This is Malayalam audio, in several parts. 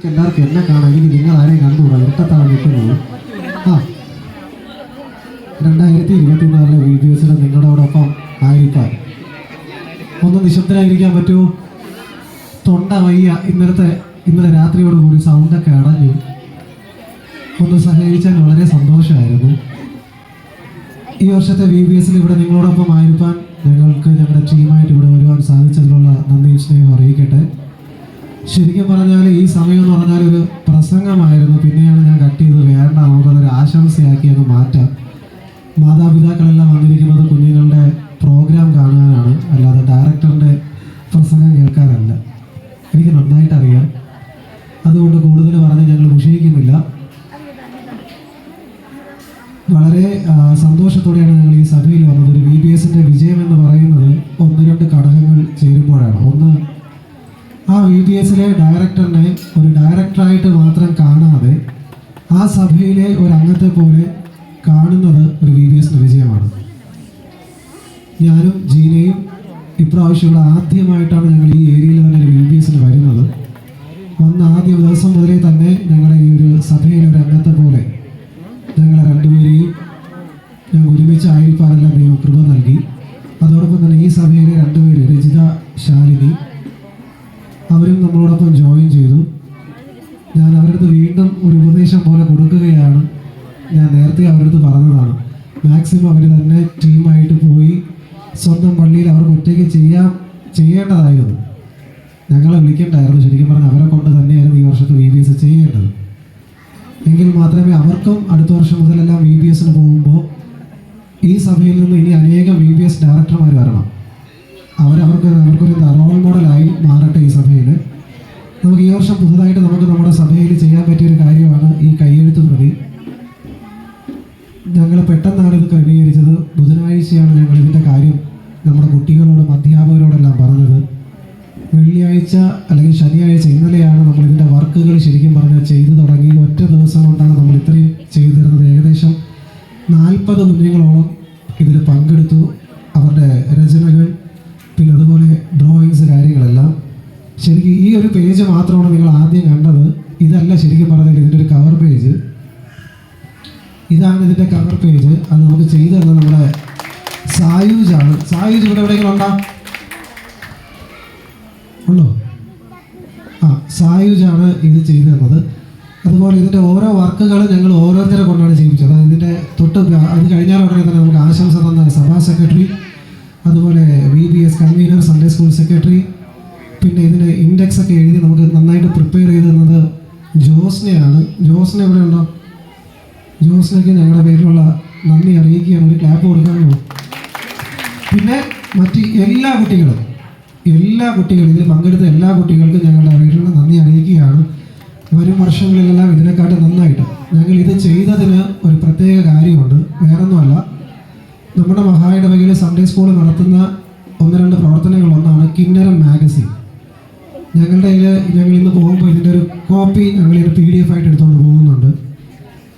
എല്ലാവർക്കും എന്നെ കാണാൻ എനിക്ക് നിങ്ങൾ ആരെയും കണ്ടുകൂടാ, ഇരട്ടത്താണ് നിൽക്കുന്നത്. 2024 വീഡിയോസിൽ നിങ്ങളോടൊപ്പം ആയിരിക്കാൻ ഒന്ന് നിശബ്ദരായിരിക്കാൻ പറ്റുമോ? തൊണ്ട വയ്യ, ഇന്നലെ രാത്രിയോടുകൂടി സൗണ്ടൊക്കെ അടഞ്ഞു. ഒന്ന് സഹകരിച്ചാൽ വളരെ സന്തോഷമായിരുന്നു. ഈ വർഷത്തെ VBSൽ ഇവിടെ നിങ്ങളോടൊപ്പം ആയിരിക്കാൻ ഞങ്ങൾക്ക് ഞങ്ങളുടെ ടീമായിട്ട് ഇവിടെ വരുവാൻ സാധിച്ചതിലുള്ള നന്ദിയും സ്നേഹം അറിയിക്കട്ടെ. ശരിക്കും പറഞ്ഞാൽ ഈ സമയം എന്ന് പറഞ്ഞാൽ ഒരു പ്രസംഗമായിരുന്നു, പിന്നെയാണ് ഞാൻ കട്ട് ചെയ്ത് വേണ്ട നമുക്കതൊരു ആശംസയാക്കി അങ്ങ് മാറ്റാം. മാതാപിതാക്കളെല്ലാം വന്നിരിക്കുന്നത് കുഞ്ഞുങ്ങളുടെ പ്രോഗ്രാം കാണാനാണ്, അല്ലാതെ ഡയറക്ടറിൻ്റെ പ്രസംഗം കേൾക്കാനല്ല. എനിക്ക് നന്നായിട്ട് അറിയാം, അതുകൊണ്ട് കൂടുതൽ പറഞ്ഞ് ഞങ്ങൾ വിഷയിക്കുന്നില്ല. വളരെ സന്തോഷത്തോടെയാണ് ഞങ്ങൾ ഈ സഭയിൽ വന്നത്. ഒരു VBSൻ്റെ വിജയം എന്ന് പറയുന്നത് 1-2 ഘടകങ്ങൾ ചേരുമ്പോഴാണ്. ഒന്ന്, ആ VBSലെ ഡയറക്ടറിനെ ഒരു ഡയറക്ടറായിട്ട് മാത്രം കാണാതെ ആ സഭയിലെ ഒരു അംഗത്തെ പോലെ കാണുന്നത് ഒരു VBSൻ്റെ വിജയമാണ്. ഞാനും ജീനയും ഇപ്രാവശ്യം ഇവിടെ ആദ്യമായിട്ടാണ് ഞങ്ങൾ ഈ ഏരിയയിൽ തന്നെ ഒരു VBSന് വരുന്നത്. വന്ന ആദ്യ ദിവസം മുതലേ തന്നെ ഞങ്ങളുടെ ഈ ഒരു സഭയിലെ ഒരു അംഗത്തെ പോലെ ഞങ്ങളെ രണ്ടുപേരെയും ഞങ്ങൾ ഒരുമിച്ച് ആയിരിക്കാനെല്ലാം ദൈവം കൃപ നൽകി. അതോടൊപ്പം തന്നെ ഈ സഭയിലെ 2 പേര്, രജിത, ശാലിനി, അവരും നമ്മളോടൊപ്പം ജോയിൻ ചെയ്തു. ഞാൻ അവരുടെ അടുത്ത് വീണ്ടും ഒരു ഉപദേശം പോലെ കൊടുക്കുകയാണ്. ഞാൻ നേരത്തെ അവരുടെ അടുത്ത് പറഞ്ഞതാണ്, മാക്സിമം അവർ തന്നെ ടീമായിട്ട് പോയി സ്വന്തം പള്ളിയിൽ അവർക്ക് ഒറ്റയ്ക്ക് ചെയ്യേണ്ടതായിരുന്നു. ഞങ്ങളെ വിളിക്കേണ്ടായിരുന്നു. ശരിക്കും പറഞ്ഞാൽ അവരെ കൊണ്ട് തന്നെയായിരുന്നു ഈ വർഷത്തെ VBS ചെയ്യേണ്ടത്. എങ്കിൽ മാത്രമേ അവർക്കും അടുത്ത വർഷം മുതലെല്ലാം VBSന് പോകുമ്പോൾ ഈ സഭയിൽ നിന്ന് ഇനി അനേകം VBS ഡയറക്ടർമാർ വരണം. അവർക്കൊരു റോൾ മോഡലായി മാറട്ടെ ഈ സഭയിൽ. നമുക്ക് ഈ വർഷം പുതുതായിട്ട് നമുക്ക് നമ്മുടെ സഭയിൽ ചെയ്യാൻ പറ്റിയൊരു കാര്യമാണ് ഈ കയ്യെഴുത്ത് പ്രതി. ഞങ്ങൾ പെട്ടെന്നാണ് ഇത് ക്രമീകരിച്ചത്. ബുധനാഴ്ചയാണ് ഞങ്ങൾ ഇതിൻ്റെ കാര്യം നമ്മുടെ കുട്ടികളോടും അധ്യാപകരോടെല്ലാം പറഞ്ഞത്. വെള്ളിയാഴ്ച അല്ലെങ്കിൽ ശനിയാഴ്ച, ഇന്നലെയാണ് നമ്മൾ ഇതിൻ്റെ വർക്കുകൾ ശരിക്കും പറഞ്ഞാൽ ചെയ്തു തുടങ്ങി. ഒറ്റ ദിവസം കൊണ്ടാണ് നമ്മൾ ഇത്രയും ചെയ്തു തരുന്നത്. ഏകദേശം 40 കുഞ്ഞുങ്ങളോളം ഇതിൽ പങ്കെടുത്തു. അവരുടെ രചനകൾ, പിന്നെ അതുപോലെ ഡ്രോയിങ്സ്, കാര്യങ്ങളെല്ലാം. ശരിക്കും ഈ ഒരു പേജ് മാത്രമാണ് നിങ്ങൾ ആദ്യം കണ്ടത്. ഇതല്ല ശരിക്കും പറഞ്ഞാൽ ഇതിൻ്റെ ഒരു കവർ പേജ്. ഇതാണ് ഇതിൻ്റെ കവർ പേജ്. അത് നമുക്ക് ചെയ്തു തന്നത് നമ്മുടെ സായൂജാണ്. സായൂജ് ഇവിടെ എവിടെയെങ്കിലും ഉണ്ടോ? സായൂജാണ് ഇത് ചെയ്തു തന്നത്. അതുപോലെ ഇതിൻ്റെ ഓരോ വർക്കുകളും ഞങ്ങൾ ഓരോരുത്തരെ കൊണ്ടാണ് ചെയ്യിപ്പിച്ചത്. ഇതിൻ്റെ അത് കഴിഞ്ഞാൽ ഉടനെ തന്നെ നമുക്ക് ആശംസ തന്ന സഭാ സെക്രട്ടറി, അതുപോലെ VBS convener, Sunday school secretary, പിന്നെ ഇതിന് ഇൻഡെക്സ് ഒക്കെ എഴുതി നമുക്ക് നന്നായിട്ട് പ്രിപ്പയർ ചെയ്ത് തന്നത് ജോസ്നയാണ്. ജോസ്ന എവിടെ ഉണ്ടോ? ജോസ്നയ്ക്ക് ഞങ്ങളുടെ പേരിലുള്ള നന്ദി അറിയിക്കുകയാണ്. ഒരു ക്ലാപ്പ് കൊടുക്കാമോ? പിന്നെ മറ്റ് എല്ലാ കുട്ടികളും ഇതിൽ പങ്കെടുത്ത എല്ലാ കുട്ടികൾക്കും ഞങ്ങളുടെ പേരിലുള്ള നന്ദി അറിയിക്കുകയാണ്. വരും വർഷങ്ങളിലെല്ലാം ഇതിനെക്കാട്ട് നന്നായിട്ട് ഞങ്ങൾ ഇത് ചെയ്തതിന് ഒരു പ്രത്യേക കാര്യമുണ്ട്. വേറൊന്നുമല്ല, നമ്മുടെ മഹായിടവകയിലെ സൺഡേ സ്കൂൾ നടത്തുന്ന 1-2 പ്രവർത്തനങ്ങളൊന്നാണ് കിന്നരം മാഗസിൻ. ഞങ്ങൾ ഇന്ന് പോകുമ്പോൾ ഇതിൻ്റെ ഒരു കോപ്പി ഞങ്ങളിത് PDF ആയിട്ട് എടുത്തുകൊണ്ട് പോകുന്നുണ്ട്.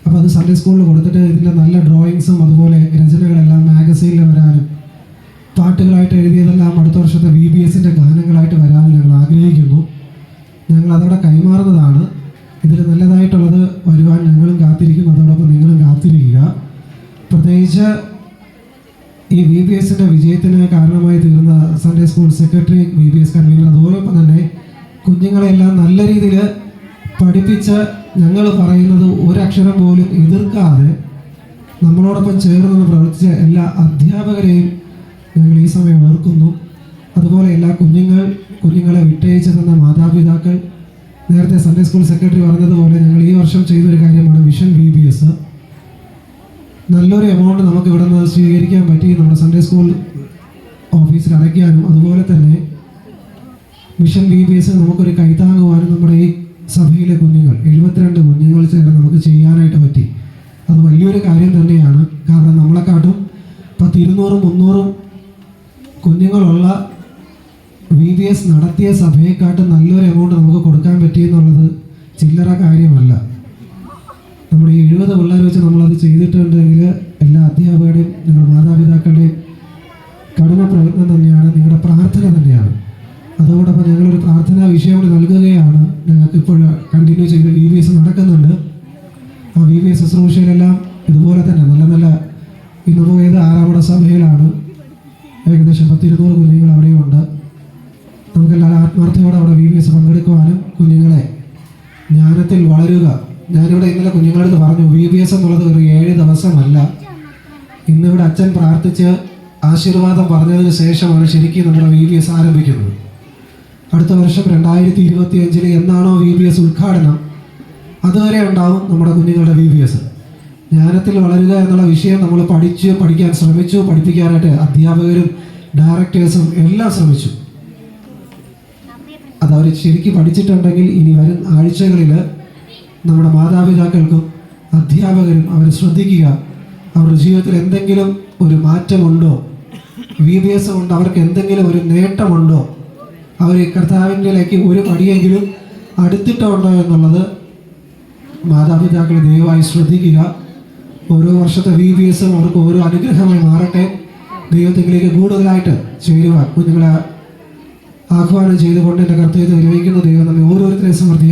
അപ്പോൾ അത് സൺഡേ സ്കൂളിൽ കൊടുത്തിട്ട് ഇതിൻ്റെ നല്ല ഡ്രോയിങ്സും അതുപോലെ രചനകളെല്ലാം മാഗസീനിൽ വരാനും പാട്ടുകളായിട്ട് എഴുതിയതെല്ലാം അടുത്ത വർഷത്തെ VBSൻ്റെ ഗാനങ്ങളായിട്ട് വരാനും ഞങ്ങൾ ആഗ്രഹിക്കുന്നു. ഞങ്ങൾ അതോടെ കൈമാറുന്നതാണ്. ഇതിൽ നല്ലതായിട്ടുള്ളത് വരുവാൻ ഞങ്ങളും കാത്തിരിക്കും, അതോടൊപ്പം നിങ്ങളും കാത്തിരിക്കുക. പ്രത്യേകിച്ച് ഈ VBSൻ്റെ വിജയത്തിന് കാരണമായി തീർന്ന Sunday school secretary, VBS convener, അതോടൊപ്പം തന്നെ കുഞ്ഞുങ്ങളെല്ലാം നല്ല രീതിയിൽ പഠിപ്പിച്ച് ഞങ്ങൾ പറയുന്നത് ഒരക്ഷരം പോലും എതിർക്കാതെ നമ്മളോടൊപ്പം ചേർന്ന് പ്രവർത്തിച്ച എല്ലാ അധ്യാപകരെയും ഞങ്ങൾ ഈ സമയം ഓർക്കുന്നു. അതുപോലെ എല്ലാ കുഞ്ഞുങ്ങളെ വിട്ടയച്ചു തന്ന മാതാപിതാക്കൾ, നേരത്തെ സൺഡേ സ്കൂൾ സെക്രട്ടറി പറഞ്ഞതുപോലെ ഞങ്ങൾ ഈ വർഷം ചെയ്തൊരു കാര്യമാണ് വിഷൻ VBS. നല്ലൊരു എമൗണ്ട് നമുക്ക് ഇവിടെ നിന്ന് സ്വീകരിക്കാൻ പറ്റി, നമ്മുടെ സൺഡേ സ്കൂൾ ഓഫീസിൽ അടയ്ക്കാനും അതുപോലെ തന്നെ വിഷൻ VBS നമുക്കൊരു കൈത്താങ്ങുവാനും നമ്മുടെ ഈ സഭയിലെ കുഞ്ഞുങ്ങൾ 72 കുഞ്ഞുങ്ങൾ ചേർന്ന് നമുക്ക് ചെയ്യാനായിട്ട് പറ്റി. അത് വലിയൊരു കാര്യം തന്നെയാണ്. കാരണം നമ്മളെക്കാട്ടും 200-300 കുഞ്ഞുങ്ങളുള്ള VBS നടത്തിയ സഭയെക്കാട്ടും നല്ലൊരു എമൗണ്ട് നമുക്ക് കൊടുക്കാൻ പറ്റിയെന്നുള്ളത് ചില്ലറ കാര്യമല്ല. നമ്മുടെ ഈ 70 പിള്ളേർ വെച്ച് നമ്മളത് ചെയ്തിട്ടുണ്ടെങ്കിൽ എല്ലാ അധ്യാപകരുടെയും നിങ്ങളുടെ മാതാപിതാക്കളുടെയും കഠിന പ്രയത്നം തന്നെയാണ്, നിങ്ങളുടെ പ്രാർത്ഥന തന്നെയാണ്. അതോടൊപ്പം ഞങ്ങളൊരു പ്രാർത്ഥനാ വിഷയം നൽകുകയാണ്. ഞങ്ങൾക്കിപ്പോൾ കണ്ടിന്യൂ ചെയ്ത് VBS നടക്കുന്നുണ്ട്. ആ VBS ശുശ്രൂഷയിലെല്ലാം ഇതുപോലെ തന്നെ നല്ല നല്ല ഇന്ന് പോയത് ആറാമട സഭയിലാണ്. ഏകദേശം 10-200 കുഞ്ഞുങ്ങൾ അവിടെയുണ്ട്. നമുക്കെല്ലാവരും ആത്മാർത്ഥയോടെ അവിടെ VBS പങ്കെടുക്കുവാനും കുഞ്ഞുങ്ങളെ ജ്ഞാനത്തിൽ വളരുക. ഞാനിവിടെ ഇന്നലെ കുഞ്ഞുങ്ങളോട് പറഞ്ഞു, VBS എന്നുള്ളത് ഒരു 7 ദിവസമല്ല. ഇന്നിവിടെ അച്ഛൻ പ്രാർത്ഥിച്ച് ആശീർവാദം പറഞ്ഞതിന് ശേഷമാണ് ശരിക്കും നമ്മുടെ VBS ആരംഭിക്കുന്നത്. അടുത്ത വർഷം 2025 എന്നാണോ VBS ഉദ്ഘാടനം, അതുവരെ ഉണ്ടാവും നമ്മുടെ കുഞ്ഞുങ്ങളുടെ VBS. ജ്ഞാനത്തിൽ വളരുക എന്നുള്ള വിഷയം നമ്മൾ പഠിക്കാൻ ശ്രമിച്ചു. പഠിപ്പിക്കാനായിട്ട് അധ്യാപകരും ഡയറക്ടേഴ്സും എല്ലാം ശ്രമിച്ചു. അതവർ ശരിക്കും പഠിച്ചിട്ടുണ്ടെങ്കിൽ ഇനി വരും ആഴ്ചകളിൽ നമ്മുടെ മാതാപിതാക്കൾക്കും അധ്യാപകരും അവർ ശ്രദ്ധിക്കുക, അവരുടെ ജീവിതത്തിൽ എന്തെങ്കിലും ഒരു മാറ്റമുണ്ടോ, VBS കൊണ്ട് അവർക്ക് എന്തെങ്കിലും ഒരു നേട്ടമുണ്ടോ, അവർ കർത്താവിൻ്റെലേക്ക് ഒരു പടിയെങ്കിലും അടുത്തിട്ടുണ്ടോ എന്നുള്ളത് മാതാപിതാക്കൾ ദയവായി ശ്രദ്ധിക്കുക. ഓരോ വർഷത്തെ VBSും അവർക്ക് ഓരോ അനുഗ്രഹമായി മാറട്ടെ. ദൈവത്തിലേക്ക് കൂടുതലായിട്ട് ചേരുവാൻ കുഞ്ഞുങ്ങളെ ആഹ്വാനം ചെയ്തുകൊണ്ട് എൻ്റെ കർത്തവ്യത്തെ നിർവഹിക്കുന്ന ദൈവം നമ്മെ ഓരോരുത്തരെയും സമൃദ്ധിയായി